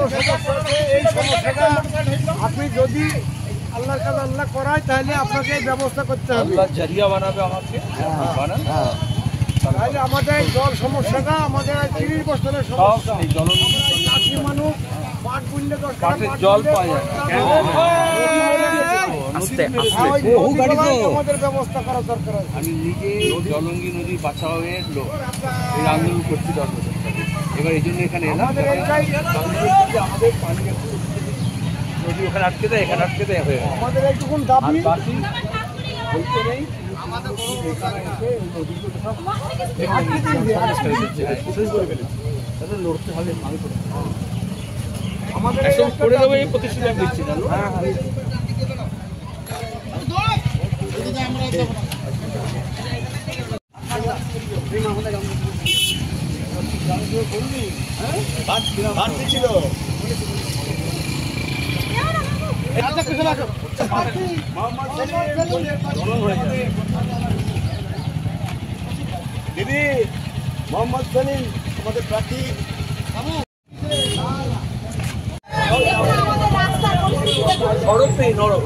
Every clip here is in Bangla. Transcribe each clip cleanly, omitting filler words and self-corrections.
বড় সমস্যা আছে। এই সমস্যাটা আপনি যদি আল্লাহর কাছে আল্লাহ করায় তাহলে আপনাকে ব্যবস্থা করতে হবে। জারিয়া বানাবে আমাকে, তাহলে আমাদের জল সমস্যাটা আমাদের 30 বছরের সমস্যা। চাষি মানুষ পাট বুনলে জল পাওয়া যায় আমাদের ব্যবস্থা করা দরকার। আমি নিজে জলঙ্গি নদী বাঁচাওয়ের লোক, এই আন্দোলন করছি 10 বছর ধরে। এবার এই জন্য এখানে এলাম, আমাদের পানি নদী ওখানে আটকে দেয়, এখানে আটকে দেয় হয়ে আমাদের এইটুকু দাবি বাকি বলতে নেই। লড়তে হবে, আমাদের করে দেবো এই প্রতিশ্রুতি আমি দিচ্ছি না। দিদি মোহাম্মদ সেলিম আমাদের প্রার্থী। সড়ক নেই, নরক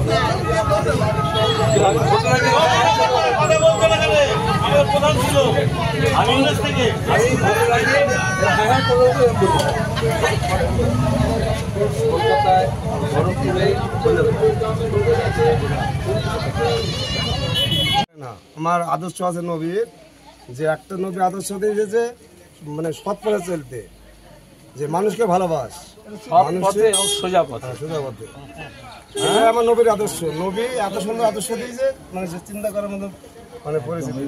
প্রধান ছিল। আমি থেকে কলকাতায় আমার আদর্শ আছে নবীর, যে একটা নবী আদর্শ দিয়েছে মানে সৎ পথে চলতে, যে মানুষকে ভালোবাস, সোজা পথে। সোজা পথে। আমার নবীর আদর্শ। নবী এত সুন্দর আদর্শ দিয়েছে, মানে চিন্তা করার মতো মানে পরিস্থিতি।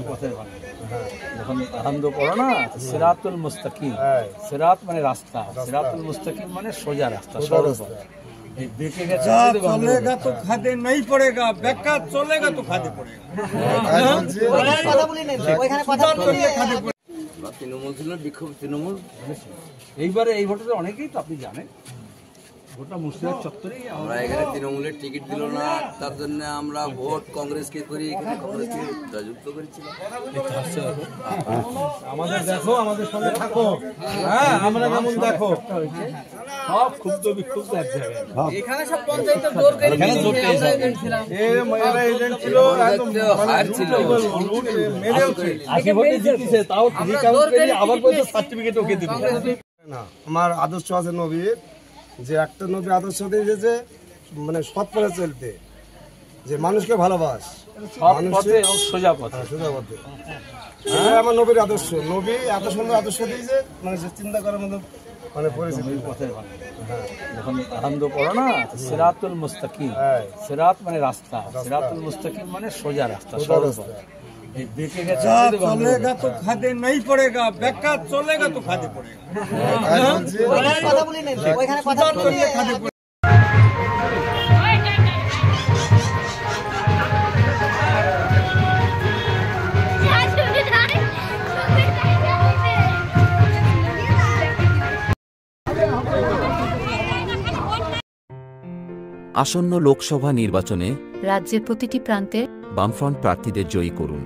যখন আনন্দ করো না, সিরাতুল মুস্তাকিম, সিরাত মানে রাস্তা, সিরাতুল মুস্তাকিম মানে সোজা রাস্তা, সরল পথ। এই বেঁকে গেছে, চলেগা তো খাদে নাই পড়েগা, বেকা চলেগা তো খাদে পড়েগা। তৃণমূল ছিল, বিক্ষোভ তৃণমূল। এইবারে এই ভোটে অনেকেই তো আপনি জানেন, ভোটটা মুর্শিদাবাদ চত্বরেই। আমরা এখানে তৃণমূলের টিকিট দিল না, তার জন্য আমরা ভোট কংগ্রেসকে করি, এখানে কংগ্রেসকে জয়যুক্ত করেছিলাম। আমাদের দেখো, আমাদের সঙ্গে থাকো, হ্যাঁ আমরা কেমন দেখো। সব ক্ষুব্ধ বিক্ষুব্ধ এক জায়গায়। এখানে সব পঞ্চায়েতের জোর করে এখানে জোর পেয়েছে। এরা এজেন্ট ছিল, একদম হার ছিল, মেরেও ছিল। 80 ভোটে জিতেছে, তাও আবার বলতে সার্টিফিকেট ওকে দিতে না। আমার আদর্শ আছে নবীর, যে একটা নবী আদর্শ দিয়েছে মানে সৎ পথে চলতে, যে মানুষকে ভালোবাস, সোজা পথে। সোজা পথে। আমার নবীর আদর্শ। নবী এত সুন্দর আদর্শ দিয়েছে, মানে চিন্তা করার মতো মানে পরিস্থিতি। যখন আনন্দ করো না, সিরাতুল মুস্তাকিম, সিরাত মানে রাস্তা, সিরাতুল মুস্তাকিম মানে সোজা রাস্তা, সরল পথ। এই বেঁকে গেছে, চলেগা তো খাদে নাই পড়েগা, বেকা চলেগা তো খাদে পড়েগা। আসন্ন লোকসভা নির্বাচনে রাজ্যের প্রতিটি প্রান্তে বামফ্রন্ট প্রার্থীদের জয়ী করুন।